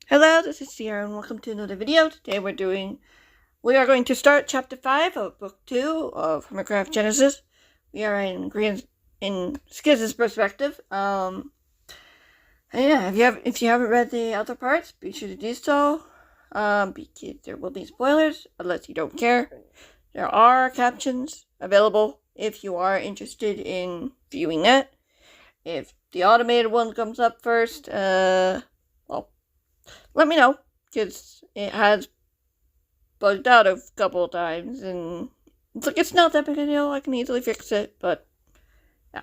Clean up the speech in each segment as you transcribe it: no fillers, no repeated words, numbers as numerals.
Hello, this is Sierra and welcome to another video. Today we are going to start chapter 5 of book 2 of Hermitcraft Genesis. We are in Skizz's perspective. And yeah, if you haven't read the other parts, be sure to do so. Because there will be spoilers, unless you don't care. There are captions available if you are interested in viewing that. If the automated one comes up first, let me know, because it has bugged out a couple of times, and it's not that big a deal. I can easily fix it, but yeah.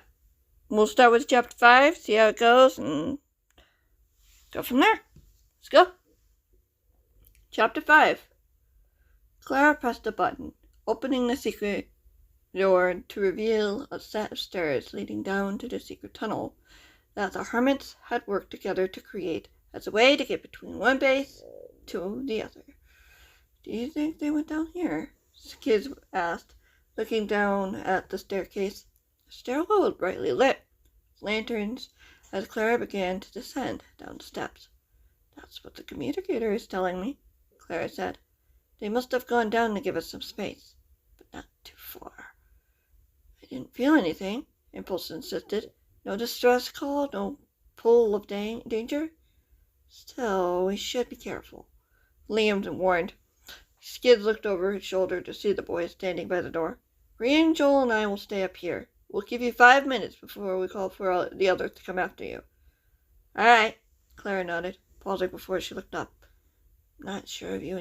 We'll start with chapter 5, see how it goes, and go from there. Let's go. Chapter 5. Clara pressed a button, opening the secret door to reveal a set of stairs leading down to the secret tunnel that the hermits had worked together to create as a way to get between one base to the other. Do you think they went down here? Skizz asked, looking down at the staircase. The stairwell was brightly lit with lanterns as Clara began to descend down the steps. That's what the communicator is telling me, Clara said. They must have gone down to give us some space, but not too far. I didn't feel anything, Impulse insisted. No distress call, no pull of danger. Still, we should be careful, Liam warned. Skizz looked over his shoulder to see the boys standing by the door. Brian, Joel, and I will stay up here. We'll give you 5 minutes before we call for the others to come after you. All right, Clara nodded, pausing before she looked up. I'm not sure if you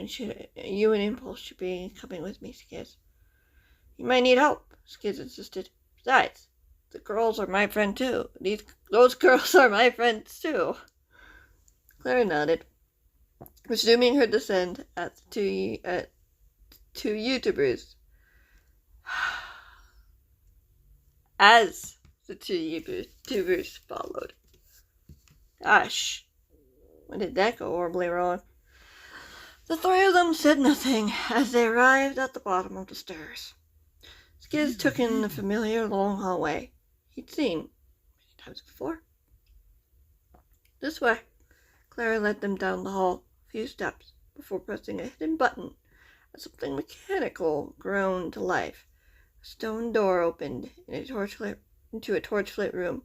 and Impulse should be coming with me, Skizz. You might need help, Skizz insisted. Besides, the girls are my friend too. Those girls are my friends too. Clara nodded, resuming her descent at two YouTubers. As the two YouTubers followed. Gosh, when did that go horribly wrong? The three of them said nothing as they arrived at the bottom of the stairs. Skizz took in the familiar long hallway he'd seen many times before. This way. Clara led them down the hall a few steps before pressing a hidden button as something mechanical groaned to life. A stone door opened into a torchlit room.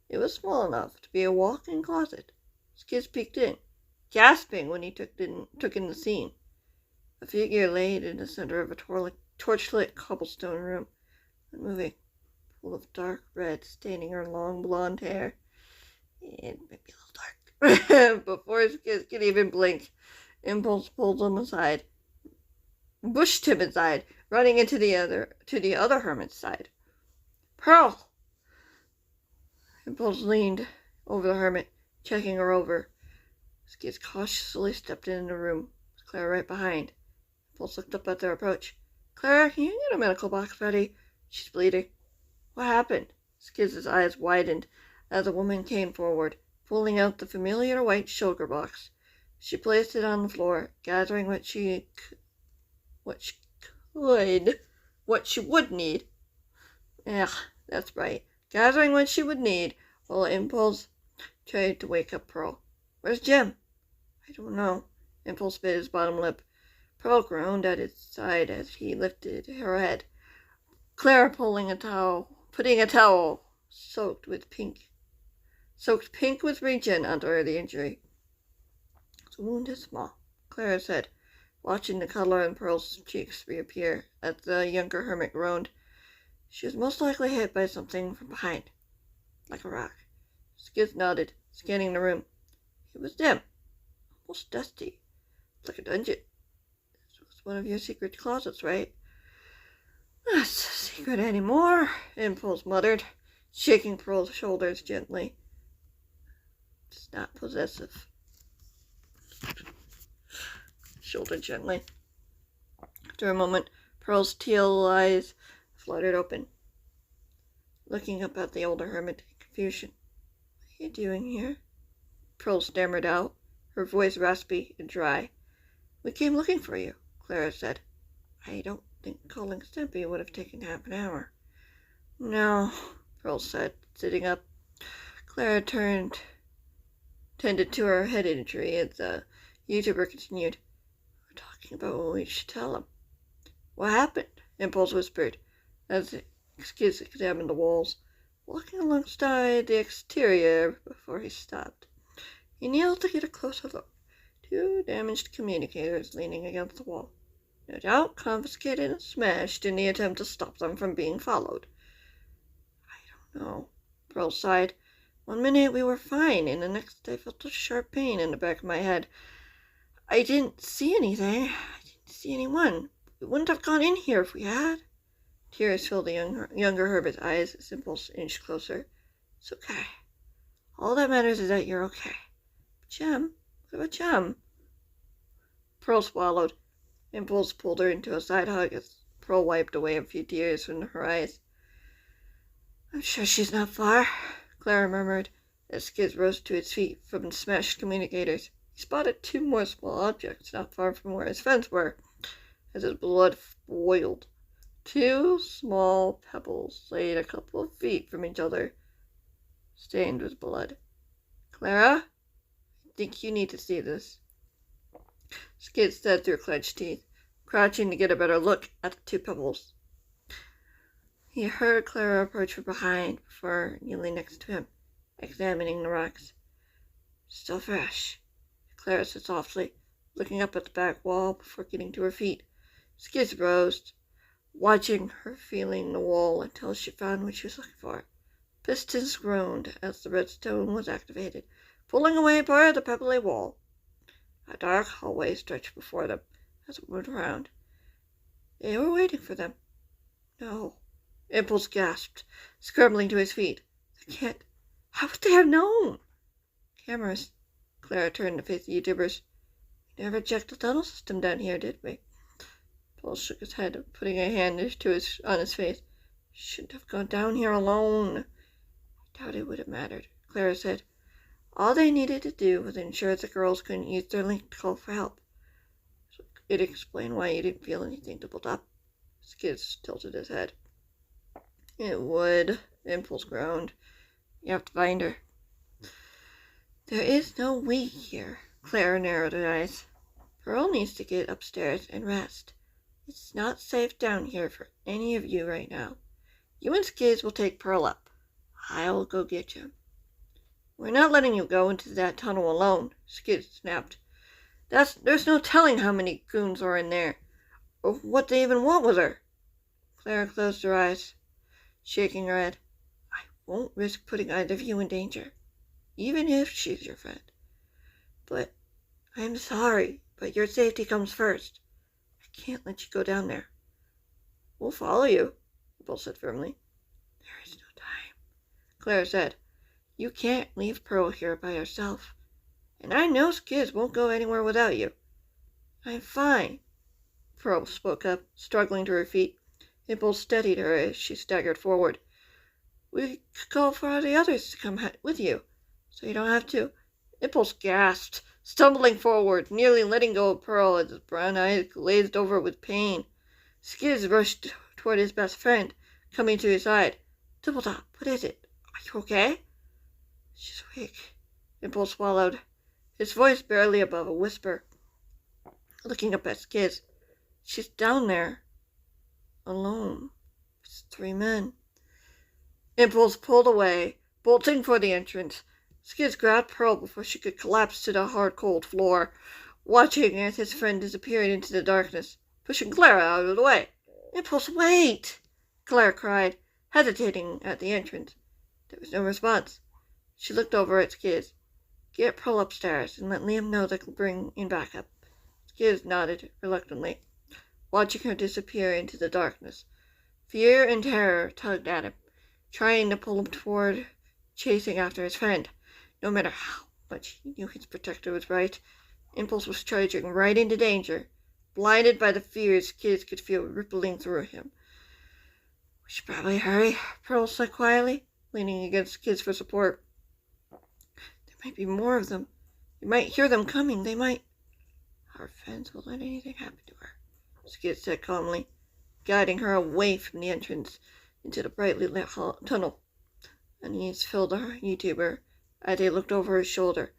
It was small enough to be a walk-in closet. Skizz peeked in, gasping when he took in the scene. A figure laid in the center of a torchlit cobblestone room, unmoving, full of dark red staining her long blonde hair. It might be a little dark. Before Skizz could even blink, Impulse pulled him aside, pushed him aside, running into the other hermit's side. Pearl! Impulse leaned over the hermit, checking her over. Skizz cautiously stepped in the room, with Clara right behind. Impulse looked up at their approach. Clara, can you get a medical box ready? She's bleeding. What happened? Skizz's eyes widened as a woman came forward, pulling out the familiar white sugar box. She placed it on the floor, gathering what she would need. That's right. Gathering what she would need, while Impulse tried to wake up Pearl. Where's Jim? I don't know. Impulse bit his bottom lip. Pearl groaned at his side as he lifted her head. Clara putting a towel soaked pink with region under the injury. The wound is small, Clara said, watching the color in Pearl's cheeks reappear as the younger hermit groaned. She was most likely hit by something from behind, like a rock. Skizz nodded, scanning the room. It was dim, almost dusty, like a dungeon. This was one of your secret closets, right? Not a secret anymore, Impulse muttered, shaking Pearl's shoulders gently. It's not possessive. Shoulder gently. After a moment, Pearl's teal eyes fluttered open, looking up at the older hermit in confusion. What are you doing here? Pearl stammered out, her voice raspy and dry. We came looking for you, Clara said. I don't think calling Stimpy would have taken half an hour. No, Pearl said, sitting up. Clara tended to her head injury as the YouTuber continued. We're talking about what we should tell him. What happened? Impulse whispered, as Skizz examined the walls, walking alongside the exterior before he stopped. He kneeled to get a closer look. 2 damaged communicators leaning against the wall. No doubt confiscated and smashed in the attempt to stop them from being followed. I don't know. Pearl sighed. 1 minute we were fine, and the next I felt a sharp pain in the back of my head. I didn't see anything. I didn't see anyone. We wouldn't have gone in here if we had. Tears filled the younger Hermit's eyes as Impulse inched closer. It's okay. All that matters is that you're okay. But Jem? What about Jem? Pearl swallowed. Impulse pulled her into a side hug as Pearl wiped away a few tears from her eyes. I'm sure she's not far, Clara murmured, as Skizz rose to its feet from the smashed communicators. He spotted 2 more small objects not far from where his friends were, as his blood boiled. 2 small pebbles laid a couple of feet from each other, stained with blood. Clara, I think you need to see this, Skizz said through clenched teeth, crouching to get a better look at the 2 pebbles. He heard Clara approach from behind before kneeling next to him, examining the rocks. Still fresh, Clara said softly, looking up at the back wall before getting to her feet. Skizz rose, watching her feeling the wall until she found what she was looking for. Pistons groaned as the redstone was activated, pulling away part of the pebbly wall. A dark hallway stretched before them as it moved around. They were waiting for them. No. Impulse gasped, scrambling to his feet. They can't. How would they have known? Cameras. Clara turned to face the YouTubers. We never checked the tunnel system down here, did we? Paul shook his head, putting a hand on his face. Shouldn't have gone down here alone. I doubt it would have mattered, Clara said. All they needed to do was ensure the girls couldn't use their link to call for help. So it explained why you didn't feel anything doubled up. Skizz tilted his head. It would, Impulse groaned. You have to find her. There is no we here, Clara narrowed her eyes. Pearl needs to get upstairs and rest. It's not safe down here for any of you right now. You and Skizz will take Pearl up. I'll go get you. We're not letting you go into that tunnel alone, Skizz snapped. There's no telling how many goons are in there, or what they even want with her. Clara closed her eyes, shaking her head. I won't risk putting either of you in danger, even if she's your friend. But I'm sorry, but your safety comes first. I can't let you go down there. We'll follow you, Bull said firmly. There is no time, Clara said. You can't leave Pearl here by herself. And I know Skizz won't go anywhere without you. I'm fine, Pearl spoke up, struggling to her feet. Impulse steadied her as she staggered forward. We could call for the others to come with you, so you don't have to. Impulse gasped, stumbling forward, nearly letting go of Pearl as his brown eyes glazed over with pain. Skizz rushed toward his best friend, coming to his side. Doubletop, what is it? Are you okay? She's weak, Impulse swallowed, his voice barely above a whisper, looking up at Skizz. She's down there, alone. It's 3 men. Impulse pulled away, bolting for the entrance. Skizz grabbed Pearl before she could collapse to the hard, cold floor, watching as his friend disappeared into the darkness, pushing Clara out of the way. Impulse, wait! Clara cried, hesitating at the entrance. There was no response. She looked over at Skizz. Get Pearl upstairs and let Liam know they can bring in backup. Skizz nodded reluctantly, watching her disappear into the darkness. Fear and terror tugged at him, trying to pull him toward chasing after his friend. No matter how much he knew his protector was right, Impulse was charging right into danger, blinded by the fears Skizz could feel rippling through him. We should probably hurry, Pearl said quietly, leaning against Skizz for support. There might be more of them. You might hear them coming. They might... Our friends won't let anything happen to her, Skizz said calmly, guiding her away from the entrance into the brightly lit tunnel. Unease filled the YouTuber as they looked over his shoulder.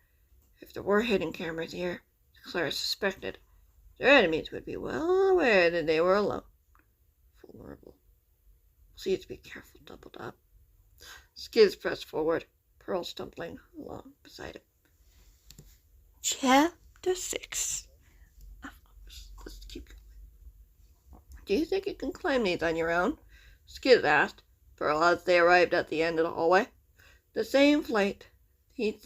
If there were hidden cameras here, Clara suspected. Their enemies would be well aware that they were alone. Vulnerable. Please be careful, Dumbledore. Skizz pressed forward, Pearl stumbling along beside him. Chapter 6. Let's keep going. Do you think you can climb these on your own? Skizz asked Pearl as they arrived at the end of the hallway. The same flight he'd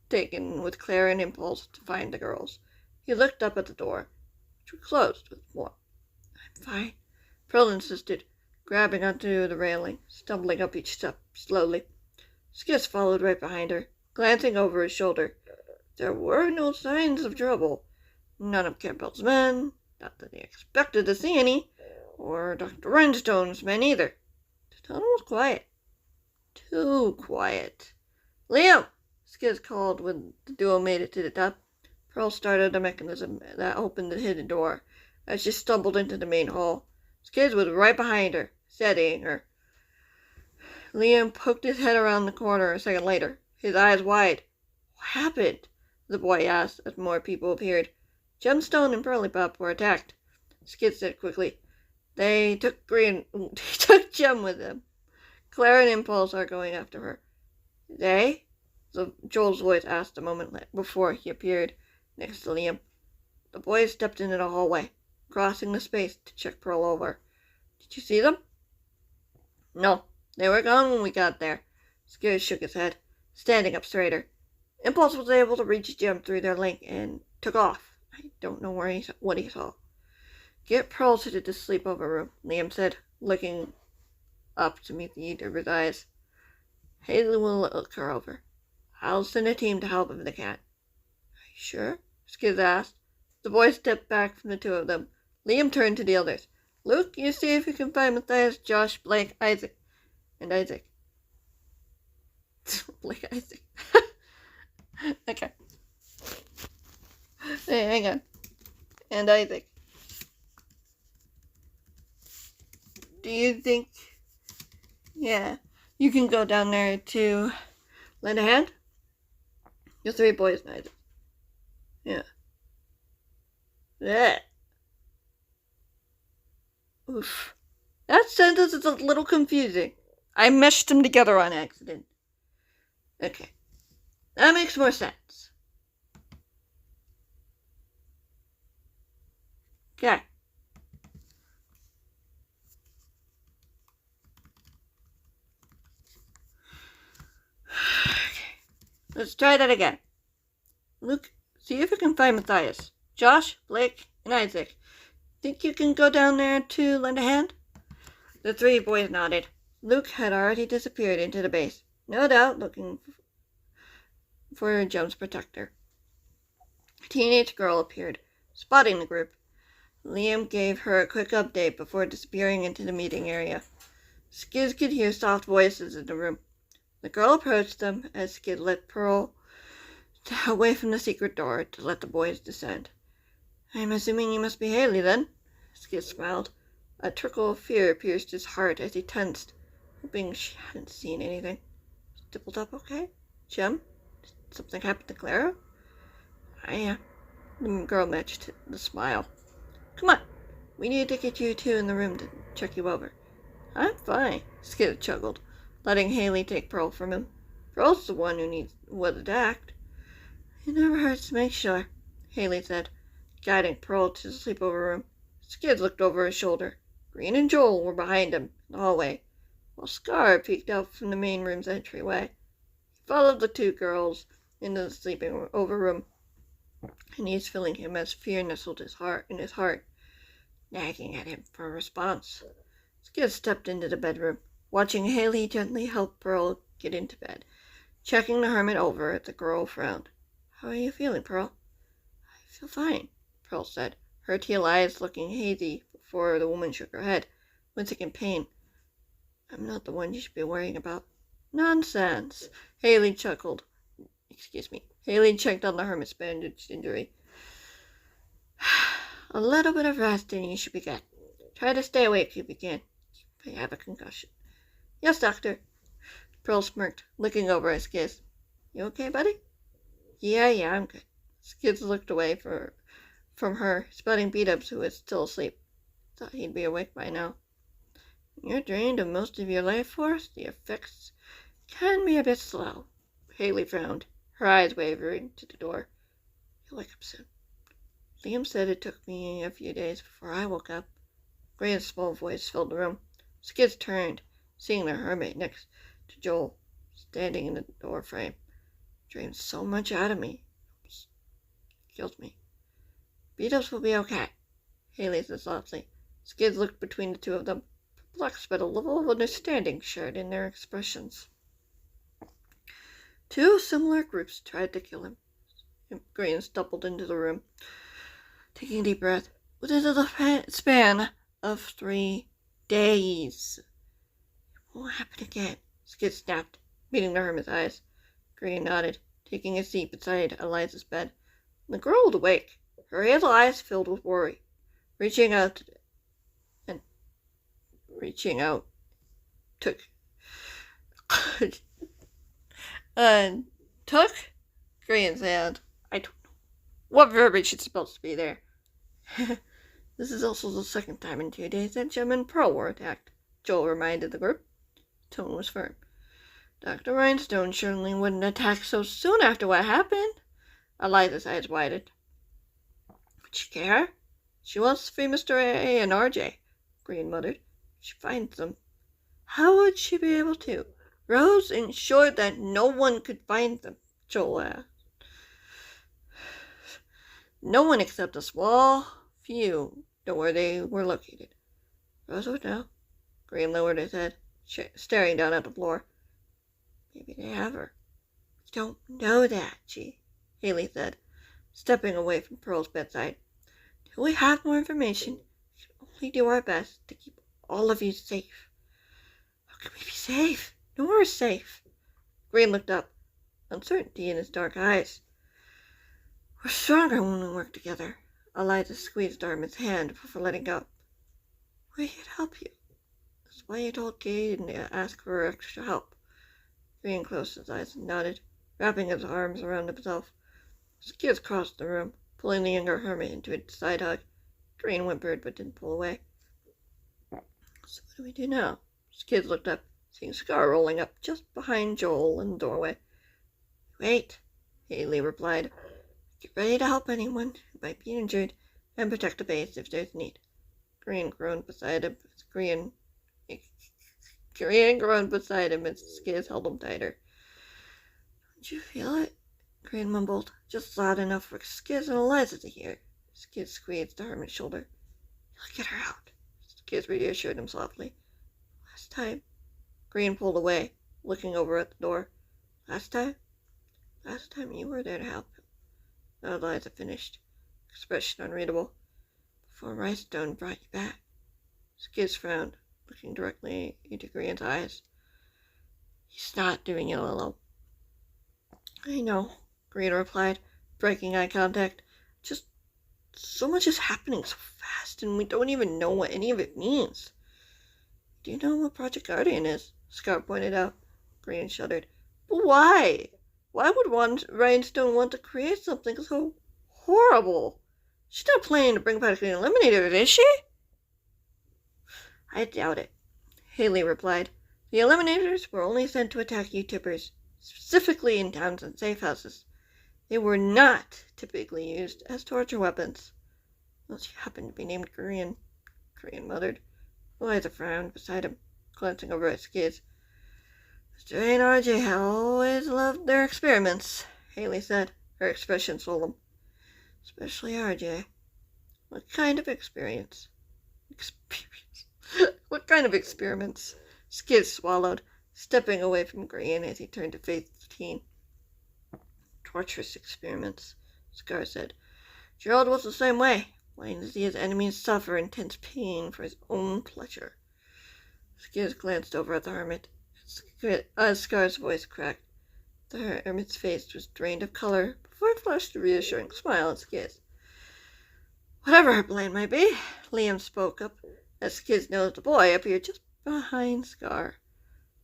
taken with Clara and Impulse to find the girls. He looked up at the door, which was closed with more. I'm fine, Pearl insisted, grabbing onto the railing, stumbling up each step slowly. Skizz followed right behind her, glancing over his shoulder. There were no signs of trouble. None of Campbell's men, not that they expected to see any, or Dr. Rhinestone's men either. The tunnel was quiet. Too quiet. Liam! Skizz called when the duo made it to the top. Pearl started the mechanism that opened the hidden door as she stumbled into the main hall. Skizz was right behind her, steadying her. Liam poked his head around the corner a second later, his eyes wide. What happened? The boy asked as more people appeared. Gemstone and Pearlipop were attacked, Skizz said quickly. They took Gem with them. Clara and Impulse are going after her. They? Joel's voice asked a moment before he appeared next to Liam. The boys stepped into the hallway, crossing the space to check Pearl over. Did you see them? No, they were gone when we got there. Skizz shook his head, standing up straighter. Impulse was able to reach Gem through their link and took off. I don't know what he saw. Get Pearl to the sleepover room, Liam said, looking up to meet the eater of his eyes. Haley will look her over. I'll send a team to help if they can. Are you sure? Skizz asked. The boys stepped back from the two of them. Liam turned to the others. Luke, you see if you can find Matthias, Josh, Blake, Isaac. And Isaac. Blake, Isaac. Okay. Hey, hang on. And Isaac. Do you think... Yeah, you can go down there to lend a hand? You're 3 boys and Isaac. Yeah. Yeah. Oof. That sentence is a little confusing. I meshed them together on accident. Okay. That makes more sense. Okay. Let's try that again. Luke, see if you can find Matthias, Josh, Blake, and Isaac. Think you can go down there to lend a hand? The 3 boys nodded. Luke had already disappeared into the base, no doubt looking for Gem's protector. A teenage girl appeared, spotting the group. Liam gave her a quick update before disappearing into the meeting area. Skizz could hear soft voices in the room. The girl approached them as Skizz led Pearl away from the secret door to let the boys descend. I'm assuming you must be Haley, then? Skizz smiled. A trickle of fear pierced his heart as he tensed, hoping she hadn't seen anything. Is Dibbled-up okay? Gem? Did something happen to Clara? The girl matched the smile. Come on. We need to get you 2 in the room to check you over. I'm fine, Skizz chuckled, letting Haley take Pearl from him. Pearl's the one who was attacked. It never hurts to make sure, Haley said, guiding Pearl to the sleepover room. Skizz looked over his shoulder. Green and Joel were behind him in the hallway, while Scar peeked out from the main room's entryway. He followed the 2 girls into the sleepover room, and his feeling him as fear nestled his heart, nagging at him for a response. Skizz stepped into the bedroom, watching Haley gently help Pearl get into bed. Checking the hermit over, the girl frowned. How are you feeling, Pearl? I feel fine, Pearl said, her teal eyes looking hazy before the woman shook her head, wincing in pain. I'm not the one you should be worrying about. Nonsense, Haley chuckled. Excuse me. Haley checked on the hermit's bandaged injury. A little bit of rest and you should be good. Try to stay awake if you can. You may have a concussion. Yes, doctor. Pearl smirked, looking over at Skizz. You okay, buddy? Yeah, I'm good. Skizz looked away from her, spotting Beat-Ups, who was still asleep. Thought he'd be awake by now. When you're drained of most of your life force, the effects can be a bit slow. Haley frowned, her eyes wavering to the door. You'll wake up soon. Liam said it took me a few days before I woke up. Grant's small voice filled the room. Skizz turned, seeing the hermit next to Joel, standing in the door frame. Drained so much out of me. Killed me. Beat-Ups will be okay, Haley said softly. Skizz looked between the two of them, perplexed by the level of understanding shared in their expressions. Two similar groups tried to kill him. Green stumbled into the room, taking a deep breath. Within the span of 3 days. It won't happen again, Skizz snapped, meeting the hermit's eyes. Green nodded, taking a seat beside Eliza's bed. The girl was awake, her hazel eyes filled with worry. Reaching out, took Green's hand. I don't know what verbiage is supposed to be there. This is also the second time in 2 days that Jem and Pearl were attacked, Joel reminded the group. Tone was firm. Dr. Rhinestone certainly wouldn't attack so soon after what happened. Eliza's eyes widened. Would she care? She wants to free Mr. A and RJ, Green muttered. She finds them. How would she be able to? Rose ensured that no one could find them, Joel asked. No one except a small few know where they were located. Rose would know. Green lowered his head, staring down at the floor. Maybe they have her. We don't know that, Haley said, stepping away from Pearl's bedside. Till we have more information, we can only do our best to keep all of you safe. How can we be safe? Nowhere is safe. Green looked up, uncertainty in his dark eyes. We're stronger when we work together. Eliza squeezed Armin's hand before letting go. We're here to help you. That's why you told Kate and asked for extra help. Green closed his eyes and nodded, wrapping his arms around himself. Skizz crossed the room, pulling the younger hermit into a side hug. Green whimpered but didn't pull away. So what do we do now? Skizz looked up, seeing Scar rolling up just behind Joel in the doorway. Wait, Haley replied. Get ready to help anyone who might be injured and protect the base if there's need. Green groaned beside him as Skizz held him tighter. Don't you feel it? Green mumbled, just loud enough for Skizz and Eliza to hear. Skizz squeezed the hermit's shoulder. You'll get her out, Skizz reassured him softly. Last time. Green pulled away, looking over at the door. Last time? Last time you were there to help him. Eliza finished, expression unreadable. Before Rhinestone brought you back. Skizz frowned, looking directly into Green's eyes. He's not doing it alone. I know, Green replied, breaking eye contact. Just so much is happening so fast, and we don't even know what any of it means. Do you know what Project Guardian is? Scar pointed out. Green shuddered. But why? Why would Rhinestone want to create something so horrible? She's not planning to bring back the Eliminators, is she? I doubt it, Haley replied. The Eliminators were only sent to attack UTubers, specifically in towns and safe houses. They were not typically used as torture weapons. Unless you happen to be named Korean, Korean muttered. Eliza frowned beside him, glancing over at Skizz. Mr. A and RJ have always loved their experiments, Haley said, her expression solemn. Especially RJ. What kind of experience? What kind of experiments? Skizz swallowed, stepping away from Green as he turned to face the teen. Torturous experiments, Scar said. Gerald was the same way, wanting to see his enemies suffer intense pain for his own pleasure. Skizz glanced over at the hermit. Scar's voice cracked. The hermit's face was drained of color before it flashed a reassuring smile at Skizz. Whatever her plan might be, Liam spoke up, as Skizz noticed the boy appeared just behind Scar.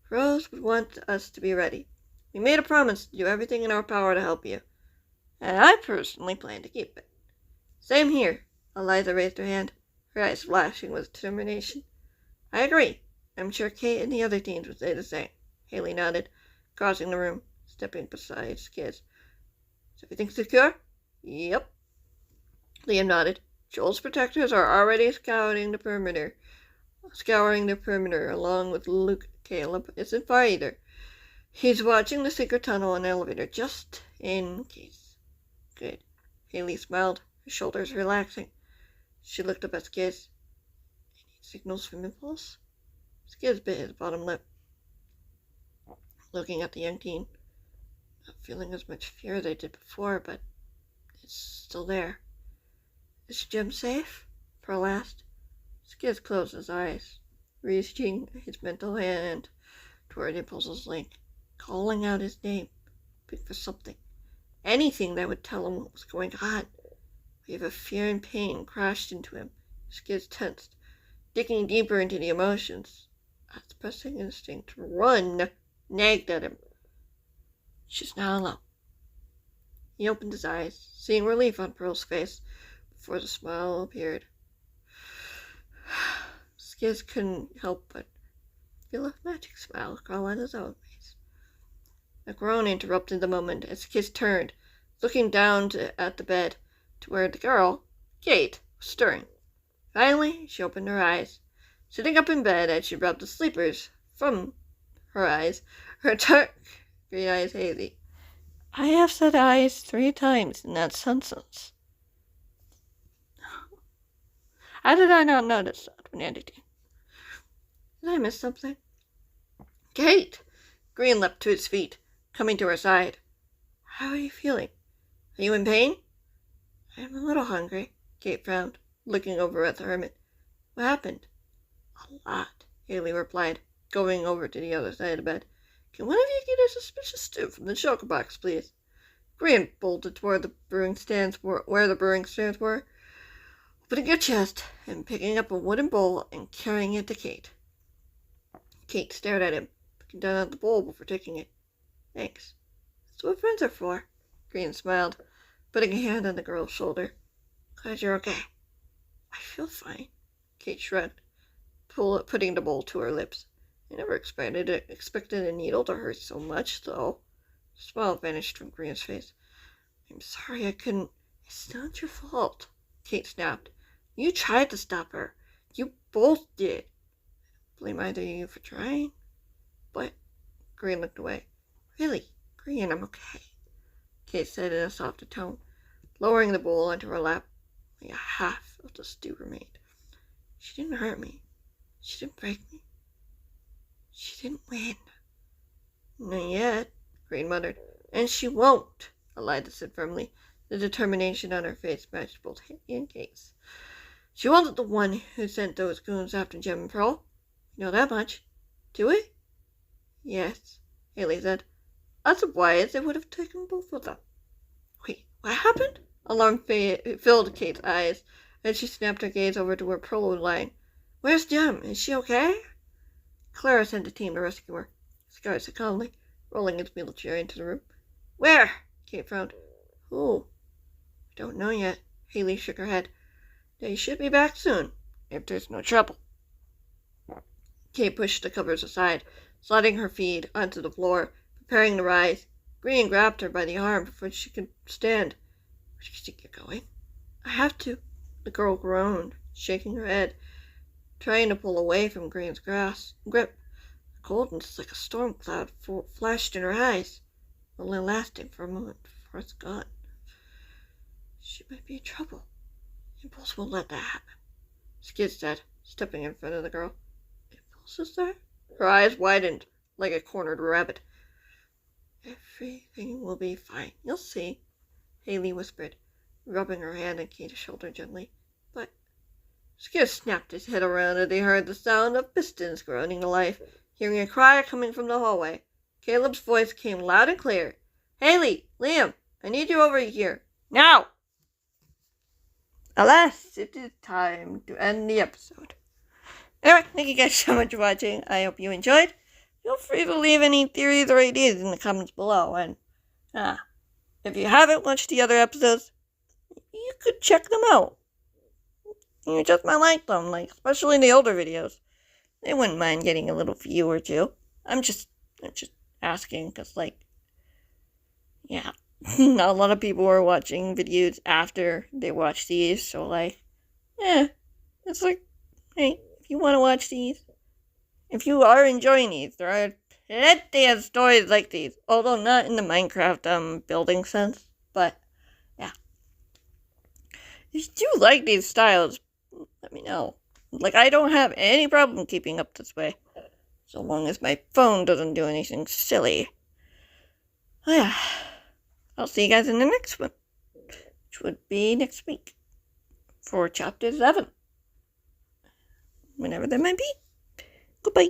Rose would want us to be ready. We made a promise to do everything in our power to help you, and I personally plan to keep it. Same here. Eliza raised her hand, her eyes flashing with determination. I agree. I'm sure Kate and the other teens would say the same. Haley nodded, crossing the room, stepping beside Skizz. Is everything secure? Yep. Liam nodded. Joel's protectors are already scouring the perimeter along with Luke. Caleb isn't far either. He's watching the secret tunnel and elevator just in case. Good. Haley smiled, her shoulders relaxing. She looked up at Skizz. Any signals from Impulse? Skizz bit his bottom lip, looking at the young teen. Not feeling as much fear as I did before, but it's still there. Is Jim safe? Pearl asked. Skizz closed his eyes, reaching his mental hand toward Impulse's link, calling out his name, hoping for something. Anything that would tell him what was going on. A wave of fear and pain crashed into him. Skizz tensed, digging deeper into the emotions. His pressing instinct to run nagged at him. She's not alone. He opened his eyes, seeing relief on Pearl's face, before the smile appeared. Skizz couldn't help but feel a magic smile crawl on his own face. A groan interrupted the moment as Skizz turned, looking down at the bed, to where the girl, Kate, was stirring. Finally, she opened her eyes. Sitting up in bed as she rubbed the sleepers from her eyes, her dark green eyes hazy. I have said eyes 3 times in that sentence. How did I not notice that, Vanity? Did I miss something? Kate! Green leapt to his feet, coming to her side. How are you feeling? Are you in pain? I am a little hungry, Kate frowned, looking over at the hermit. What happened? A lot, Haley replied, going over to the other side of the bed. Can one of you get a suspicious stew from the choker box, please? Green bolted toward the brewing stands where the brewing stands were, opening her chest and picking up a wooden bowl and carrying it to Kate. Kate stared at him, looking down at the bowl before taking it. Thanks. That's what friends are for. Green smiled, putting a hand on the girl's shoulder. Glad you're okay. I feel fine. Kate shrugged, putting the bowl to her lips. I never expected a needle to hurt so much, though. The smile vanished from Green's face. I'm sorry I couldn't. It's not your fault, Kate snapped. You tried to stop her. You both did. I don't blame either of you for trying. But Green looked away. Really, Green, I'm okay, Kate said in a softer tone, lowering the bowl onto her lap. Only a half of the stew remained. She didn't hurt me. She didn't break me. She didn't win. Not yet, Green muttered. And she won't, Eliza said firmly. The determination on her face matched both Haley and Kate's. She wasn't the one who sent those goons after Jem and Pearl. We know that much. Do we? Yes, Haley said. Otherwise, it would have taken both of them. Wait, what happened? Alarm filled Kate's eyes as she snapped her gaze over to where Pearl was lying. Where's Jem? Is she okay? Clara sent a team to rescue her, Sky said calmly, rolling his wheelchair into the room. Where? Kate frowned. Who? I don't know yet. Haley shook her head. They should be back soon, if there's no trouble. Kate pushed the covers aside, sliding her feet onto the floor, preparing to rise. Green grabbed her by the arm before she could stand. Where do you think you're going? I have to. The girl groaned, shaking her head, trying to pull away from Green's grip. The coldness like a storm cloud flashed in her eyes, only lasting for a moment before it's gone. She might be in trouble. Impulse won't let that happen, Skizz said, stepping in front of the girl. Impulse is there? Her eyes widened like a cornered rabbit. Everything will be fine. You'll see, Haley whispered, rubbing her hand on Kate's shoulder gently. But Skizz snapped his head around as he heard the sound of pistons groaning to life, hearing a cry coming from the hallway. Caleb's voice came loud and clear. Haley, Liam, I need you over here. Now! Alas, it is time to end the episode. Anyway, thank you guys so much for watching. I hope you enjoyed. Feel free to leave any theories or ideas in the comments below. And if you haven't watched the other episodes, you could check them out. You just might like them, like, especially the older videos. They wouldn't mind getting a little view or two. I'm just asking, because, like, yeah, not a lot of people are watching videos after they watch these, so, like, it's like, hey, if you want to watch these, if you are enjoying these, there are plenty of stories like these, although not in the Minecraft, building sense, but, yeah. If you do like these styles, let me know. Like, I don't have any problem keeping up this way, so long as my phone doesn't do anything silly. Yeah. I'll see you guys in the next one, which would be next week, for Chapter 7. Whenever that might be. Goodbye.